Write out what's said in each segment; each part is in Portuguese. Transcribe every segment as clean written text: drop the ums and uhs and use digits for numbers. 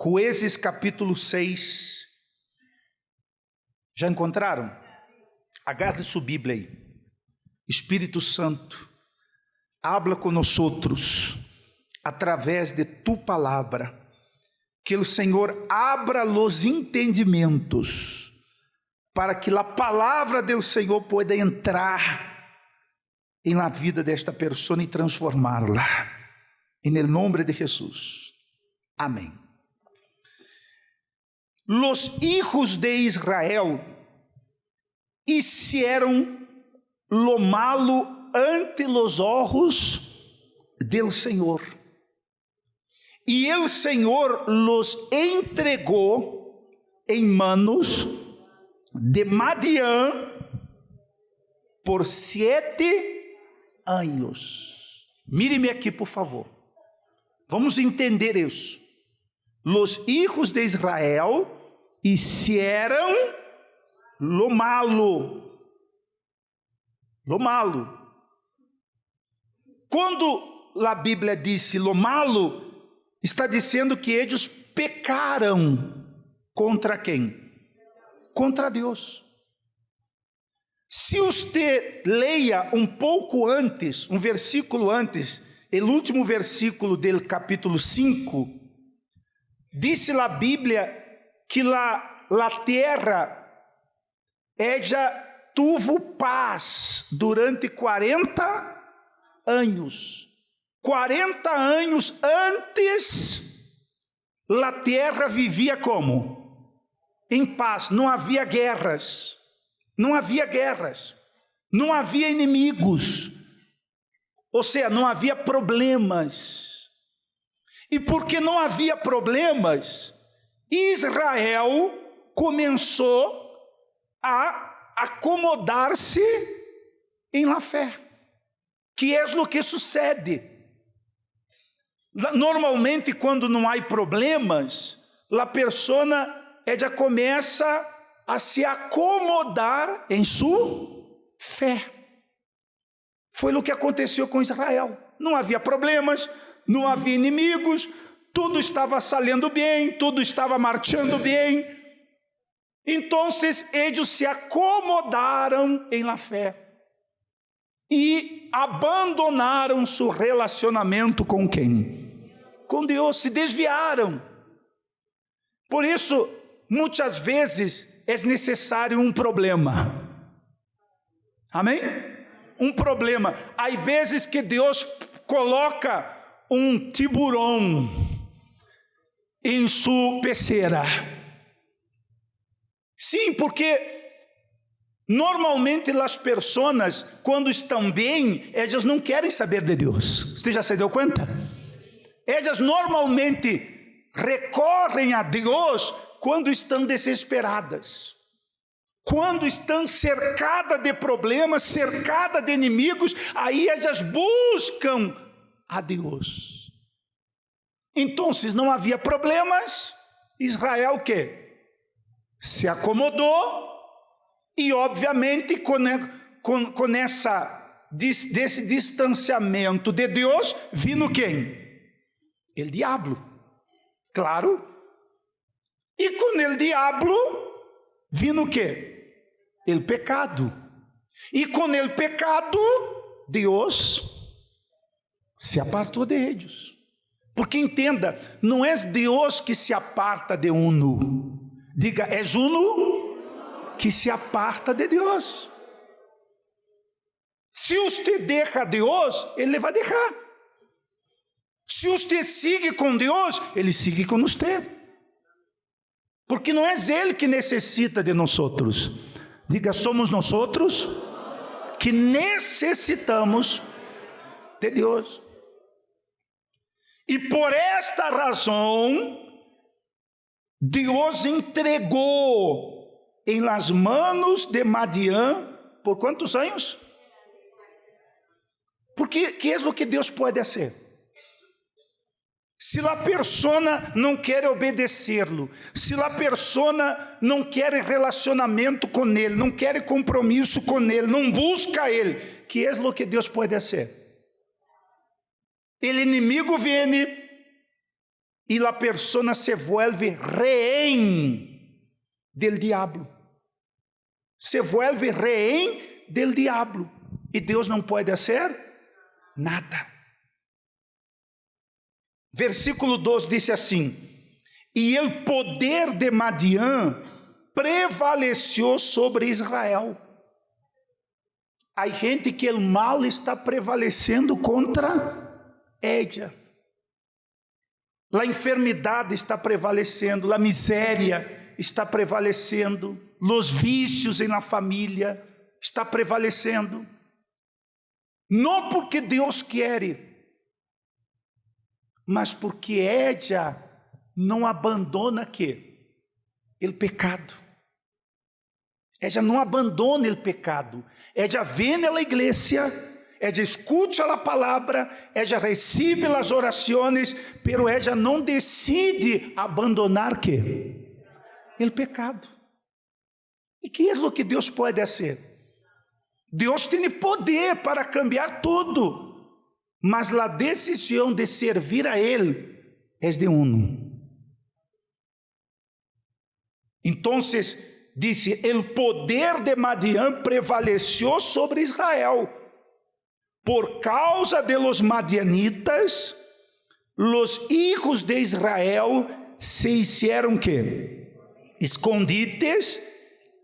Juízes capítulo 6. Já encontraram? Agarre sua Bíblia aí. Espírito Santo, habla com nós outros, através de tu palavra, que o Senhor abra os entendimentos, para que a palavra do Senhor pueda entrar em la vida desta pessoa e transformá-la, em nome de Jesus, amém. Los hijos de Israel hicieron lo malo ante los ojos del Senhor, e el Senhor los entregou em manos de Madian por 7 anos. Mire-me aqui, por favor. Vamos entender isso. Los hijos de Israel hicieron lo malo. Lo malo. Quando a Bíblia disse lo malo, está dizendo que eles pecaram contra quem? Contra Deus. Se você leia um pouco antes, um versículo antes, o último versículo do capítulo 5, disse a Bíblia que a terra ella tuvo paz durante 40 anos. 40 anos antes, a terra vivia como? Em paz, não havia guerras, não havia guerras, não havia inimigos, ou seja, não havia problemas. E porque não havia problemas, Israel começou a acomodar-se em la fé, que é o que sucede. Normalmente, quando não há problemas, a pessoa já começa a se acomodar em sua fé. Foi o que aconteceu com Israel. Não havia problemas, não havia inimigos, tudo estava saindo bem, tudo estava marchando bem. Então, eles se acomodaram em la fé e abandonaram seu relacionamento com quem? Com Deus, se desviaram. Por isso, muitas vezes é necessário um problema. Amém? Um problema. Há vezes que Deus coloca um tiburão em sua pecera. Sim, porque normalmente as pessoas, quando estão bem, elas não querem saber de Deus. Você já se deu conta? Elas normalmente recorrem a Deus quando estão desesperadas, quando estão cercadas de problemas, cercadas de inimigos, aí elas buscam a Deus. Então, não havia problemas, Israel o quê? Se acomodou, e obviamente com desse distanciamento de Deus, vindo quem? O diabo, claro. E com o diabo, vindo o quê? O pecado. E com o pecado, Deus se apartou de eles. Porque entenda, não é Deus que se aparta de uno. Diga, é uno que se aparta de Deus. Se você deixa Deus, Ele vai deixar. Se você sigue com Deus, Ele sigue com você. Porque não é Ele que necessita de nós outros. Diga, somos nós outros que necessitamos de Deus. E por esta razão, Deus entregou em las manos de Madian, por quantos anos? Porque que é o que Deus pode fazer? Se a pessoa não quer obedecê-lo, se a pessoa não quer relacionamento com ele, não quer compromisso com ele, não busca ele, que é o que Deus pode fazer? O inimigo vem e a pessoa se vuelve rehén del diablo. Se vuelve rehén del diablo. E Deus não pode fazer nada. Versículo 2 diz assim: e o poder de Madian prevaleceu sobre Israel. Há gente que o mal está prevalecendo contra ella. A enfermidade está prevalecendo, a miséria está prevalecendo, os vícios na família está prevalecendo. Não porque Deus quer, mas porque ella não abandona o pecado. Ella não abandona o pecado. Ella vem na igreja, ella escuta a palavra, ella recebe as orações, pero ella não decide abandonar o pecado. E que é o que Deus pode fazer? Deus tem poder para cambiar tudo, mas a decisão de servir a Ele é de uno. Então, disse: o poder de Madian prevaleceu sobre Israel. Por causa de los madianitas, los hijos de Israel se hicieron escondites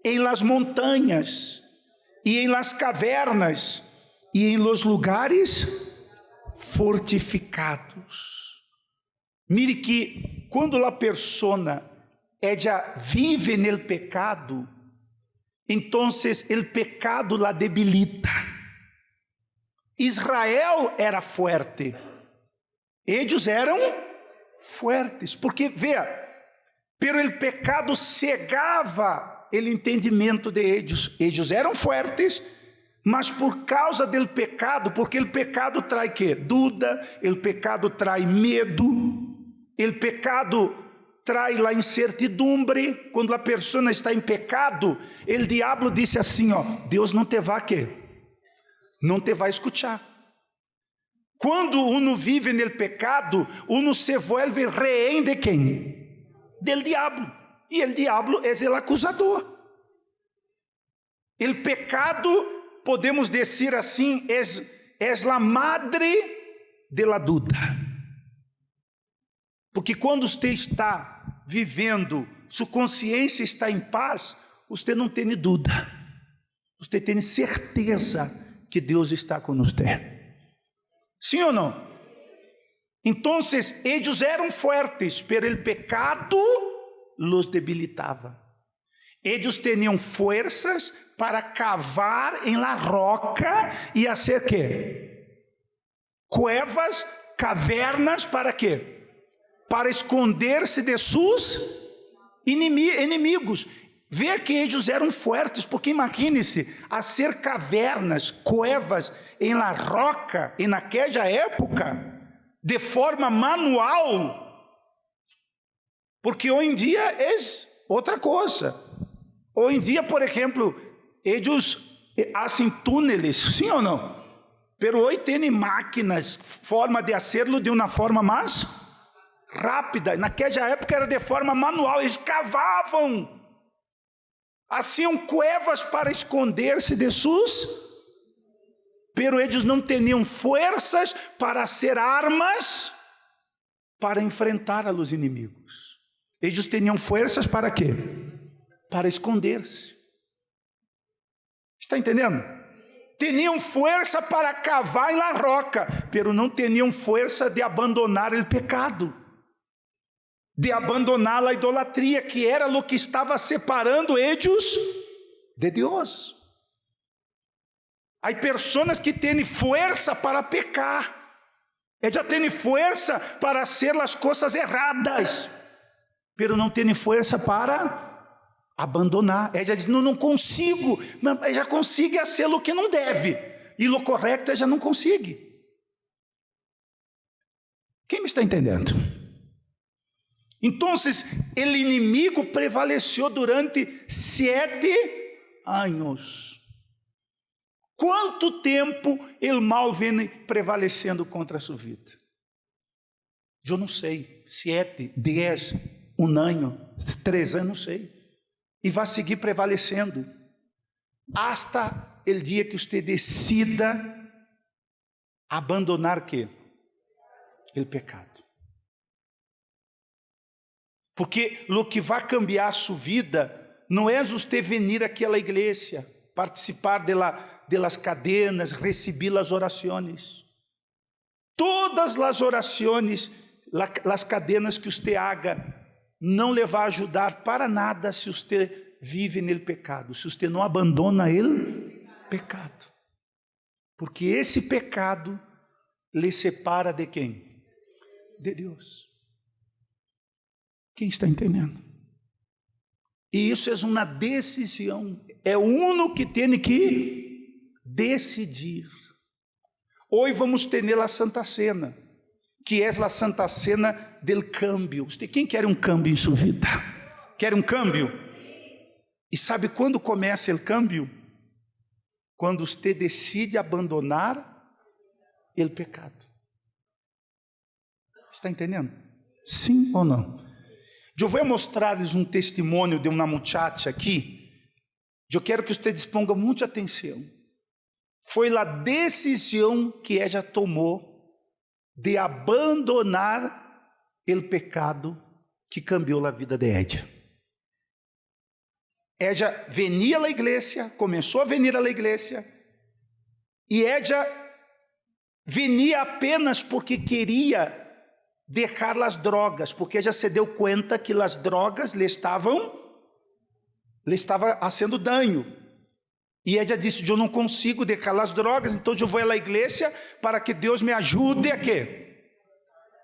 em las montanhas e em las cavernas e em los lugares fortificados. Mire que quando a persona ella vive no pecado, então o pecado la debilita. Israel era forte, eles eram fortes, porque veja, pero o pecado cegava o entendimento de eles. Eles eram fortes, mas por causa do pecado, porque o pecado traz dúvida, o pecado traz medo, o pecado traz a incertidumbre. Quando a pessoa está em pecado, o diabo disse assim: Deus não te vai não te vai escutar. Quando uno vive no pecado, uno se vuelve rehén de quem? Del diabo. E o diabo é o acusador. O pecado, podemos dizer assim, é a madre de la duda. Porque quando você está vivendo, sua consciência está em paz, você não tem dúvida, você tem certeza que Deus está com você. Sim ou não? Então, eles eram fortes, pero o pecado los debilitava. Eles tinham forças para cavar em la roca e fazer cuevas, cavernas, para para esconder-se de seus inimigos. Vê que eles eram fortes, porque imagine-se, fazer cavernas, cuevas em la roca, e naquela época, de forma manual, porque hoje em dia é outra coisa. Hoje em dia, por exemplo, eles fazem túneis, sim ou não? Pero hoje tem máquinas, forma de fazê-lo de uma forma mais rápida. Naquela época era de forma manual, eles cavavam, faziam cuevas para esconder-se de seus, pero eles não tinham forças para ser armas para enfrentar a los inimigos. Eles tinham forças para para esconder-se. Está entendendo? Tinham força para cavar em la roca, pero não tinham força de abandonar o pecado, de abandonar a idolatria, que era o que estava separando eles de Deus. Há pessoas que têm força para pecar, elas têm força para fazer as coisas erradas, pero não têm força para abandonar. Ela diz: não consigo, mas já consigo fazer o que não deve, e o correto ela não consegue. Quem me está entendendo? Então, o inimigo prevaleceu durante 7 anos. Quanto tempo o mal vem prevalecendo contra a sua vida? Eu não sei, 7, 10, 1 ano, 3 anos, não sei. E vai seguir prevalecendo. Hasta o dia que você decida abandonar ¿qué? O pecado. Porque o que vai cambiar sua vida não é você vir aqui à igreja, participar das cadenas, receber as orações. Todas as orações, as cadenas que você haga, não lhe vai ajudar para nada se você vive no pecado, se você não abandona o pecado. Porque esse pecado lhe separa de quem? De Deus. Quem está entendendo? E isso é uma decisão. É uno que tem que decidir. Hoje vamos ter a Santa Cena, que é a Santa Cena del cambio. Quem quer um cambio em sua vida? Quer um cambio? E sabe quando começa o cambio? Quando você decide abandonar o pecado. Está entendendo? Sim ou não? Eu vou mostrar-lhes um testemunho de uma muchacha aqui. Eu quero que vocês ponham muita atenção. Foi a decisão que ela tomou de abandonar o pecado que cambiou a vida de ella. Ella venia à igreja, começou a vir à igreja, e ella venia apenas porque queria deixar as drogas, porque ella se deu conta que as drogas lhe estavam fazendo dano. E ella disse: eu não consigo deixar as drogas, então eu vou à igreja para que Deus me ajude a quê?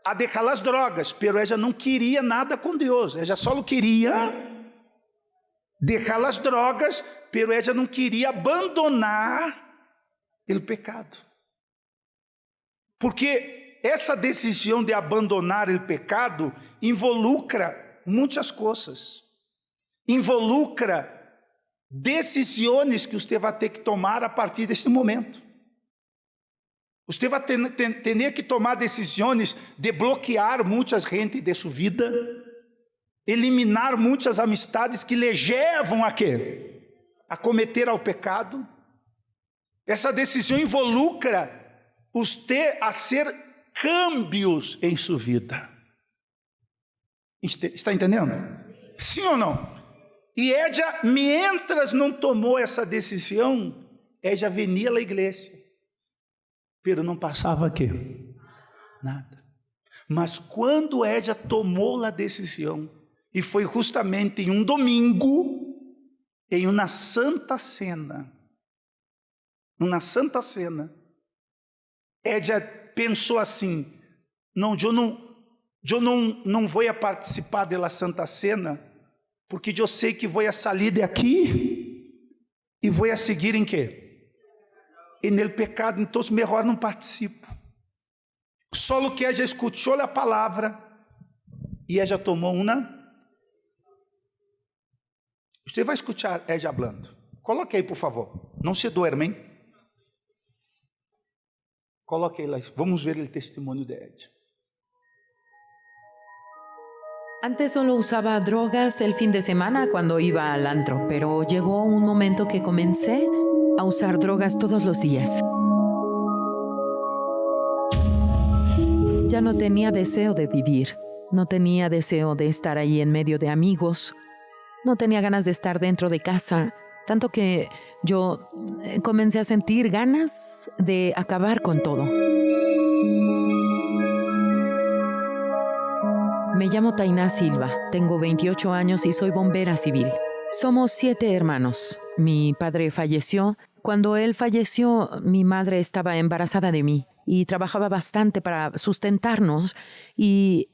A deixar as drogas. Pero ella não queria nada com Deus, ella só queria deixar as drogas, pero ella não queria abandonar o pecado. Porque essa decisão de abandonar o pecado involucra muitas coisas. Involucra decisões que você vai ter que tomar a partir deste momento. Você vai ter que tomar decisões de bloquear muitas gente de sua vida, eliminar muitas amistades que lhe levam a quê? A cometer ao pecado. Essa decisão involucra você a ser cambios em sua vida. Está entendendo? Sim ou não? E ella, mientras não tomou essa decisão, ella venia à igreja, pero não passava quê? Nada. Mas quando ella tomou a decisão, e foi justamente em um domingo, em uma santa cena, ella pensou assim: não, eu não vou participar da Santa Cena, porque eu sei que vou sair de aqui e vou seguir em quê? Em el pecado, então melhor não participo. Só que ella escutou a palavra e ella tomou uma. Você vai escutar ella hablando. Coloque aí, por favor. Não se duerma, hein? Coloque aí lá. Vamos ver o testemunho de ella. Antes solo usaba drogas el fin de semana cuando iba al antro, pero llegó un momento que comencé a usar drogas todos los días. Ya no tenía deseo de vivir, no tenía deseo de estar ahí en medio de amigos, no tenía ganas de estar dentro de casa, tanto que yo comencé a sentir ganas de acabar con todo. Me llamo Tainá Silva, tengo 28 años y soy bombera civil. Somos 7 hermanos. Mi padre falleció. Cuando él falleció, mi madre estaba embarazada de mí y trabajaba bastante para sustentarnos, y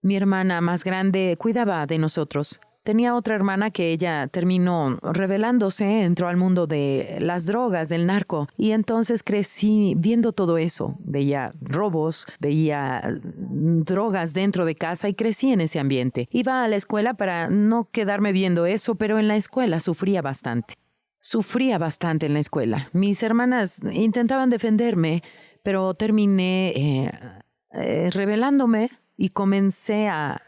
mi hermana más grande cuidaba de nosotros. Tenía otra hermana que ella terminó rebelándose, entró al mundo de las drogas, del narco, y entonces crecí viendo todo eso. Veía robos, veía drogas dentro de casa y crecí en ese ambiente. Iba a la escuela para no quedarme viendo eso, pero en la escuela sufría bastante. Sufría bastante en la escuela. Mis hermanas intentaban defenderme, pero terminé rebelándome y comencé a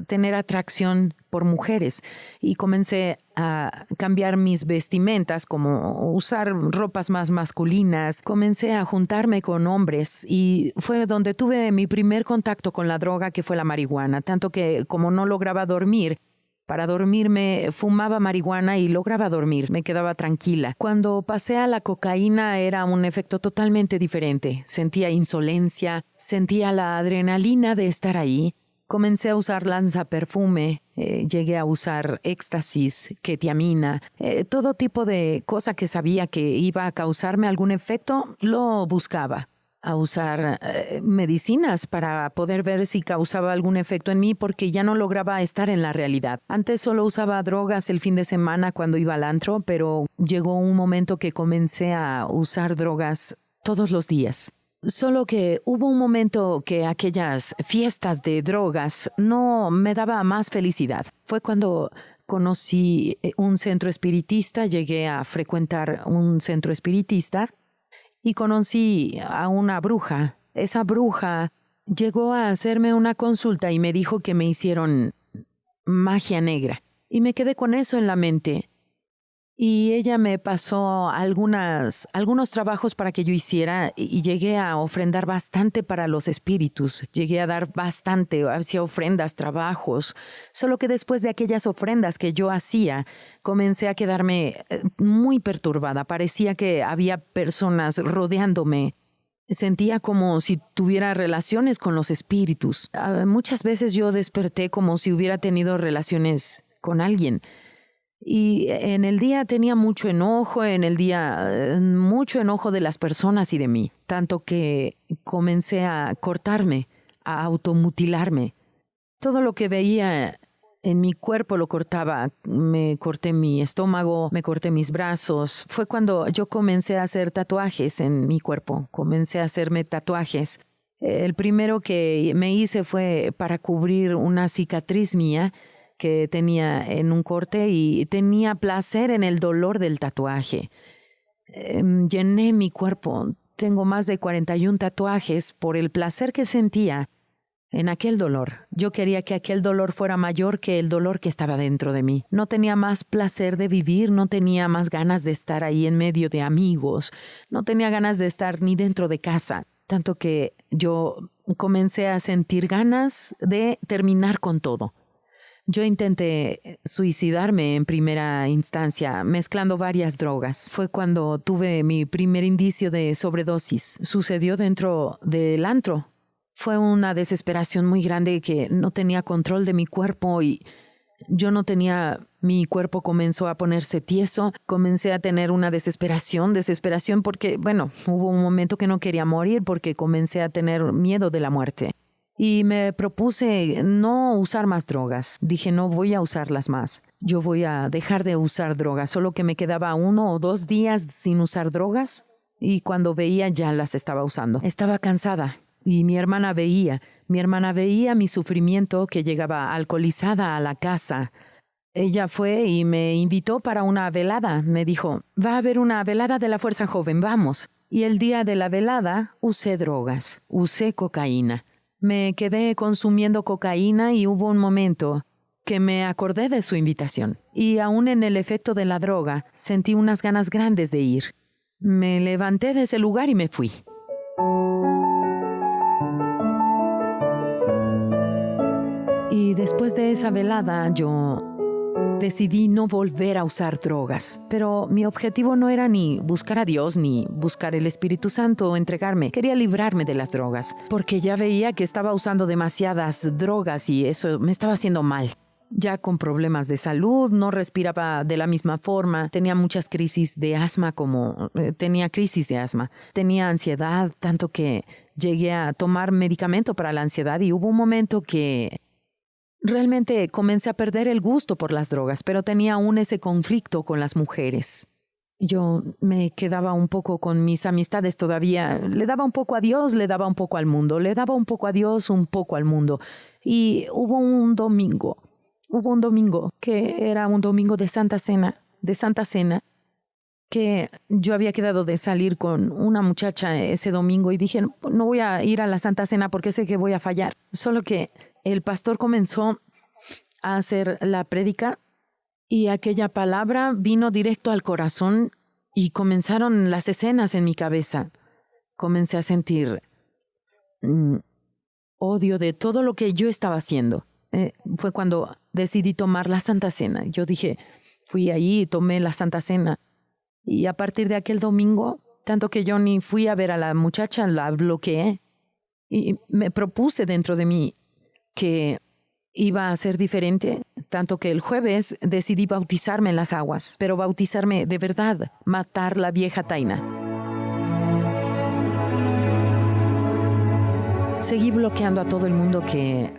tener atracción por mujeres y comencé a cambiar mis vestimentas, como usar ropas más masculinas. Comencé a juntarme con hombres y fue donde tuve mi primer contacto con la droga, que fue la marihuana, tanto que como no lograba dormir, para dormirme fumaba marihuana y lograba dormir, me quedaba tranquila. Cuando pasé a la cocaína era un efecto totalmente diferente. Sentía insolencia, sentía la adrenalina de estar ahí. Comencé a usar lanzaperfume, llegué a usar éxtasis, ketiamina, todo tipo de cosa que sabía que iba a causarme algún efecto, lo buscaba. A usar medicinas para poder ver si causaba algún efecto en mí, porque ya no lograba estar en la realidad. Antes solo usaba drogas el fin de semana cuando iba al antro, pero llegó un momento que comencé a usar drogas todos los días. Solo que hubo un momento que aquellas fiestas de drogas no me daba más felicidad. Fue cuando conocí un centro espiritista, llegué a frecuentar un centro espiritista y conocí a una bruja. Esa bruja llegó a hacerme una consulta y me dijo que me hicieron magia negra. Y me quedé con eso en la mente. Y ella me pasó algunos trabajos para que yo hiciera y llegué a ofrendar bastante para los espíritus. Llegué a dar bastante, hacía ofrendas, trabajos. Solo que después de aquellas ofrendas que yo hacía, comencé a quedarme muy perturbada. Parecía que había personas rodeándome. Sentía como si tuviera relaciones con los espíritus. Muchas veces yo desperté como si hubiera tenido relaciones con alguien. Y en el día tenía mucho enojo, mucho enojo de las personas y de mí, tanto que comencé a cortarme, a automutilarme. Todo lo que veía en mi cuerpo lo cortaba. Me corté mi estómago, me corté mis brazos. Fue cuando yo comencé a hacer tatuajes en mi cuerpo. Comencé a hacerme tatuajes. El primero que me hice fue para cubrir una cicatriz mía que tenía en un corte y tenía placer en el dolor del tatuaje. Llené mi cuerpo. Tengo más de 41 tatuajes por el placer que sentía en aquel dolor. Yo quería que aquel dolor fuera mayor que el dolor que estaba dentro de mí. No tenía más placer de vivir, no tenía más ganas de estar ahí en medio de amigos, no tenía ganas de estar ni dentro de casa. Tanto que yo comencé a sentir ganas de terminar con todo. Yo intenté suicidarme en primera instancia, mezclando varias drogas. Fue cuando tuve mi primer indicio de sobredosis. Sucedió dentro del antro. Fue una desesperación muy grande que no tenía control de mi cuerpo y mi cuerpo comenzó a ponerse tieso. Comencé a tener una desesperación porque, hubo un momento que no quería morir porque comencé a tener miedo de la muerte. Y me propuse no usar más drogas. Dije, no voy a usarlas más. Yo voy a dejar de usar drogas. Solo que me quedaba 1 o 2 días sin usar drogas. Y cuando veía ya las estaba usando. Estaba cansada. Y mi hermana veía mi sufrimiento, que llegaba alcoholizada a la casa. Ella fue y me invitó para una velada. Me dijo, va a haber una velada de la Fuerza Joven, vamos. Y el día de la velada usé drogas. Usé cocaína. Me quedé consumiendo cocaína y hubo un momento que me acordé de su invitación. Y aún en el efecto de la droga, sentí unas ganas grandes de ir. Me levanté de ese lugar y me fui. Y después de esa velada, yo decidí no volver a usar drogas. Pero mi objetivo no era ni buscar a Dios, ni buscar el Espíritu Santo o entregarme. Quería librarme de las drogas, porque ya veía que estaba usando demasiadas drogas y eso me estaba haciendo mal. Ya con problemas de salud, no respiraba de la misma forma, tenía muchas crisis de asma tenía ansiedad, tanto que llegué a tomar medicamento para la ansiedad y hubo un momento que realmente comencé a perder el gusto por las drogas, pero tenía aún ese conflicto con las mujeres. Yo me quedaba un poco con mis amistades todavía. Le daba un poco a Dios, le daba un poco al mundo. Le daba un poco a Dios, un poco al mundo. Y hubo un domingo que era un domingo de Santa Cena, que yo había quedado de salir con una muchacha ese domingo y dije, no voy a ir a la Santa Cena porque sé que voy a fallar. Solo que el pastor comenzó a hacer la prédica y aquella palabra vino directo al corazón y comenzaron las escenas en mi cabeza. Comencé a sentir odio de todo lo que yo estaba haciendo. Fue cuando decidí tomar la Santa Cena. Yo dije, fui allí y tomé la Santa Cena. Y a partir de aquel domingo, tanto que yo ni fui a ver a la muchacha, la bloqueé. Y me propuse dentro de mí que iba a ser diferente, tanto que el jueves decidí bautizarme en las aguas, pero bautizarme de verdad, matar la vieja Taina. Seguí bloqueando a todo el mundo que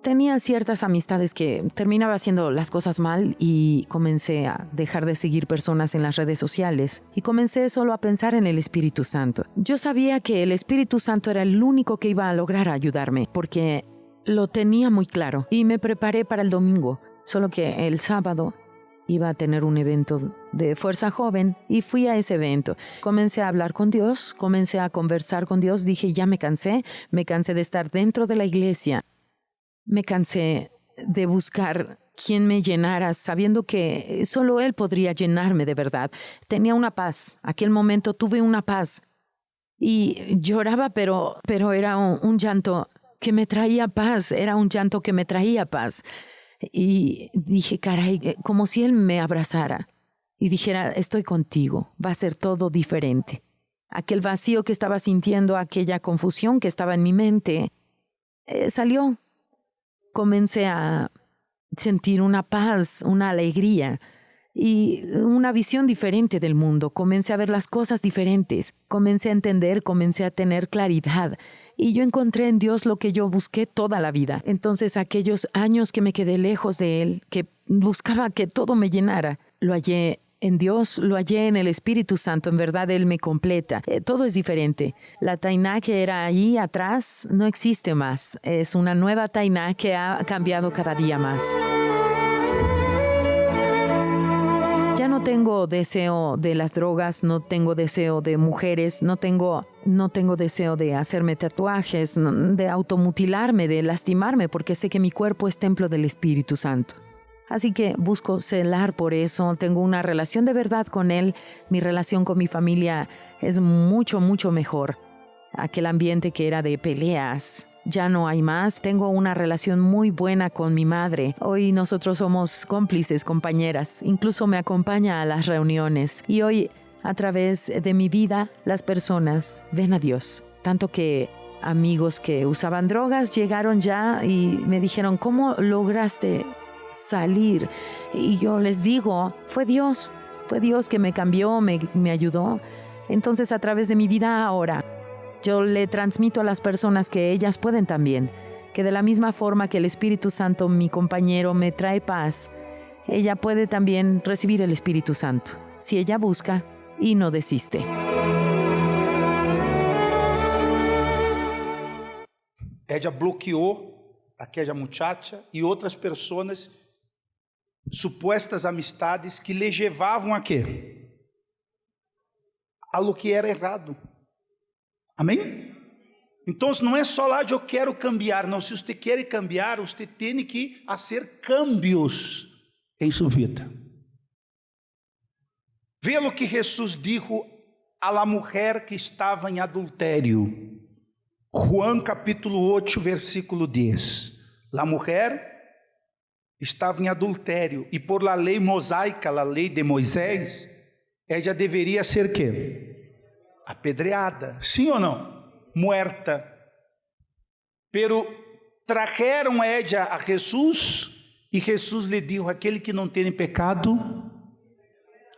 tenía ciertas amistades que terminaba haciendo las cosas mal y comencé a dejar de seguir personas en las redes sociales y comencé solo a pensar en el Espíritu Santo. Yo sabía que el Espíritu Santo era el único que iba a lograr ayudarme porque lo tenía muy claro y me preparé para el domingo, solo que el sábado iba a tener un evento de Fuerza Joven y fui a ese evento. Comencé a hablar con Dios, comencé a conversar con Dios, dije ya me cansé de estar dentro de la iglesia. Me cansé de buscar quien me llenara, sabiendo que solo Él podría llenarme de verdad. Tenía una paz. Aquel momento tuve una paz. Y lloraba, pero era un llanto que me traía paz. Era un llanto que me traía paz. Y dije, caray, como si Él me abrazara y dijera, estoy contigo, va a ser todo diferente. Aquel vacío que estaba sintiendo, aquella confusión que estaba en mi mente, salió. Comencé a sentir una paz, una alegría y una visión diferente del mundo. Comencé a ver las cosas diferentes. Comencé a entender, comencé a tener claridad. Y yo encontré en Dios lo que yo busqué toda la vida. Entonces aquellos años que me quedé lejos de Él, que buscaba que todo me llenara, lo hallé en Dios, lo hallé en el Espíritu Santo. En verdad, Él me completa. Todo es diferente. La Tainá que era allí atrás no existe más. Es una nueva Tainá que ha cambiado cada día más. Ya no tengo deseo de las drogas, no tengo deseo de mujeres, no tengo deseo de hacerme tatuajes, de automutilarme, de lastimarme, porque sé que mi cuerpo es templo del Espíritu Santo. Así que busco celar por eso, tengo una relación de verdad con Él, mi relación con mi familia es mucho, mucho mejor. Aquel ambiente que era de peleas, ya no hay más. Tengo una relación muy buena con mi madre. Hoy nosotros somos cómplices, compañeras, incluso me acompaña a las reuniones. Y hoy, a través de mi vida, las personas ven a Dios. Tanto que amigos que usaban drogas llegaron ya y me dijeron, ¿cómo lograste salir? Y yo les digo, fue Dios que me cambió, me ayudó. Entonces a través de mi vida ahora, yo le transmito a las personas que ellas pueden también, que de la misma forma que el Espíritu Santo, mi compañero, me trae paz, ella puede también recibir el Espíritu Santo, si ella busca y no desiste. Ella bloqueou aquela muchacha e outras pessoas, supostas amistades que lhe levavam a quê? A lo que era errado. Amém? Então não é só lá de eu quero cambiar, não. Se você quer cambiar, você tem que fazer cambios em sua vida. Vê o que Jesus disse a la mujer que estava em adultério. Juan capítulo 8, versículo 10. La mujer estava em adultério e por la lei mosaica, a lei de Moisés, ela deveria ser quê? Apedreada, sim ou não? Muerta. Pero trajeron ella a Jesus e Jesus lhe disse: aquele que não tem pecado,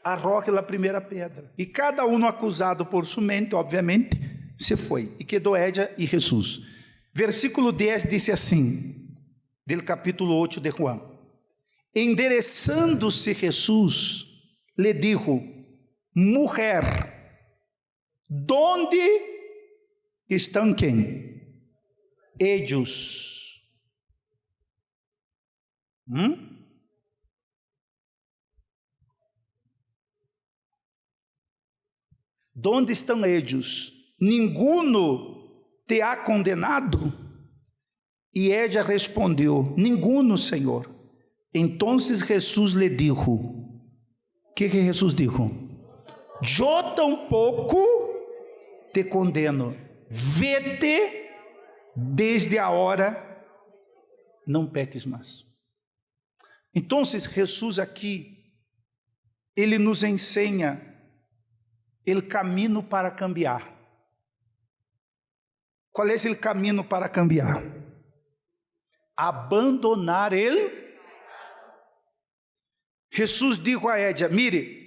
arroje a primeira pedra. E cada um acusado por sua mente, obviamente, se foi. E quedou ella e Jesus. Versículo 10 disse assim, do capítulo 8 de Juan: endereçando-se Jesus, lhe dijo: mujer, ¿dónde estão quem? Ellos. ¿Dónde estão ellos? Ninguno te ha condenado? E ella respondeu: ninguno, Senhor. Entonces Jesús le dijo, o que Jesus dijo? Eu tampouco te condeno, vete desde a hora, não peques mais. Então, Jesus aqui, ele nos ensina o caminho para cambiar. Qual é o caminho para cambiar? Abandonar ele. Jesus disse a ella: mire,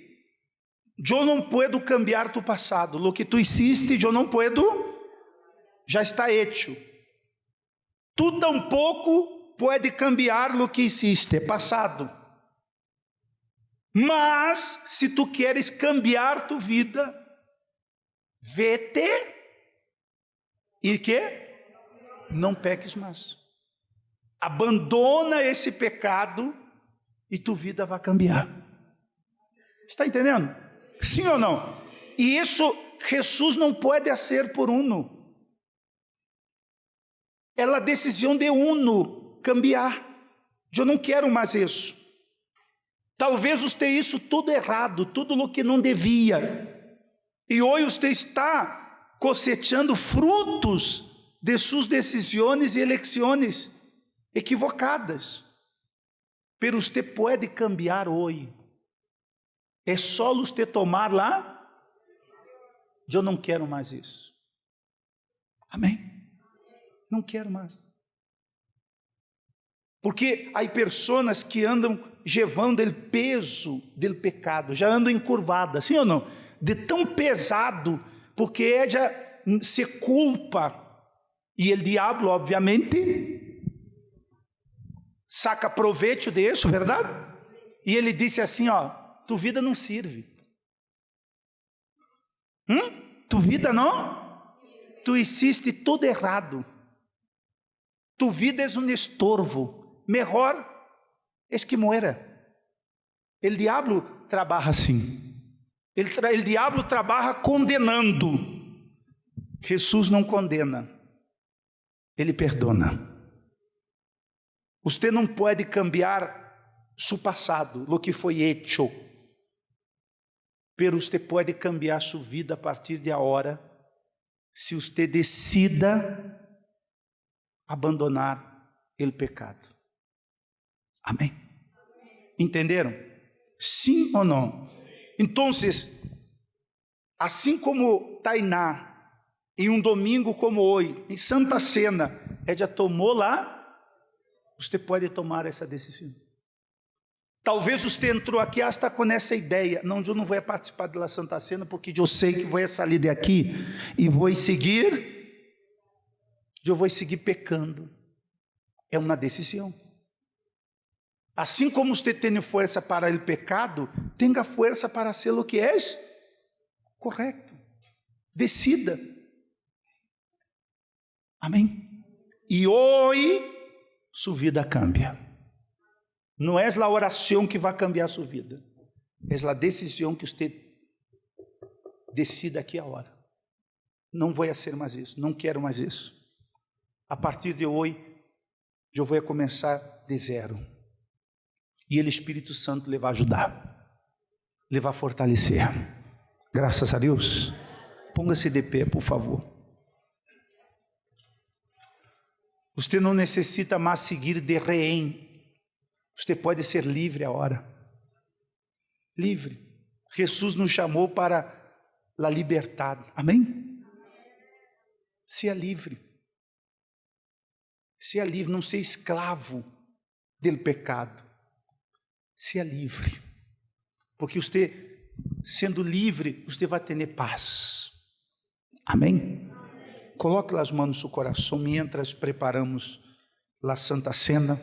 eu não puedo cambiar tu passado, lo que tu hiciste eu não puedo, já está hecho. Tu tampouco pode cambiar lo que hiciste, é passado. Mas se tu queres cambiar tu vida, vete e que não peques mais. Abandona esse pecado e tua vida vai cambiar. Está entendendo? Sim ou não? E isso Jesus não pode fazer por uno. É a decisão de uno cambiar. Eu não quero mais isso. Talvez você isso tudo errado, tudo o que não devia. E hoje você está cosechando frutos de suas decisões e eleições equivocadas. Pero você pode cambiar hoje. É só você tomar lá. Eu não quero mais isso. Amém? Não quero mais. Porque há pessoas que andam levando o peso do pecado, já andam encurvadas, sim ou não? De tão pesado, porque ela se culpa. E o diabo, obviamente, saca proveito disso, verdade? E ele disse assim, ó, tu vida não serve. Tu vida não? Tu hiciste tudo errado. Tu vida é um estorvo. Melhor é que muera. O diabo trabalha assim. O diabo trabalha condenando. Jesus não condena. Ele perdona. Você não pode cambiar seu passado, o que foi hecho. Pero você pode cambiar sua vida a partir de agora, se você decida abandonar o pecado. Amém? Entenderam? Sim ou não? Então, assim como Tainá, em um domingo como hoje, em Santa Cena, ela tomou lá, você pode tomar essa decisão. Talvez você entrou aqui hasta com essa ideia, não, eu não vou participar da Santa Cena, porque eu sei que vou sair daqui e vou seguir, eu vou seguir pecando. É uma decisão. Assim como você tem força para o pecado, tenha força para ser o que é correto. Decida. Amém? E hoje, sua vida cambia. Não é a oração que vai cambiar sua vida. É a decisão que você decida aqui agora. Não vou fazer mais isso. Não quero mais isso. A partir de hoje, eu vou começar de zero. E o Espírito Santo lhe vai ajudar. Lhe vai fortalecer. Graças a Deus. Ponga-se de pé, por favor. Você não necessita mais seguir de rehém. Você pode ser livre agora. Livre. Jesus nos chamou para a liberdade. Amém? Seja livre. Seja livre, não seja escravo do pecado. Seja livre. Porque você, sendo livre, você vai ter paz. Amém? Coloque as mãos no seu coração, mientras preparamos a Santa Cena.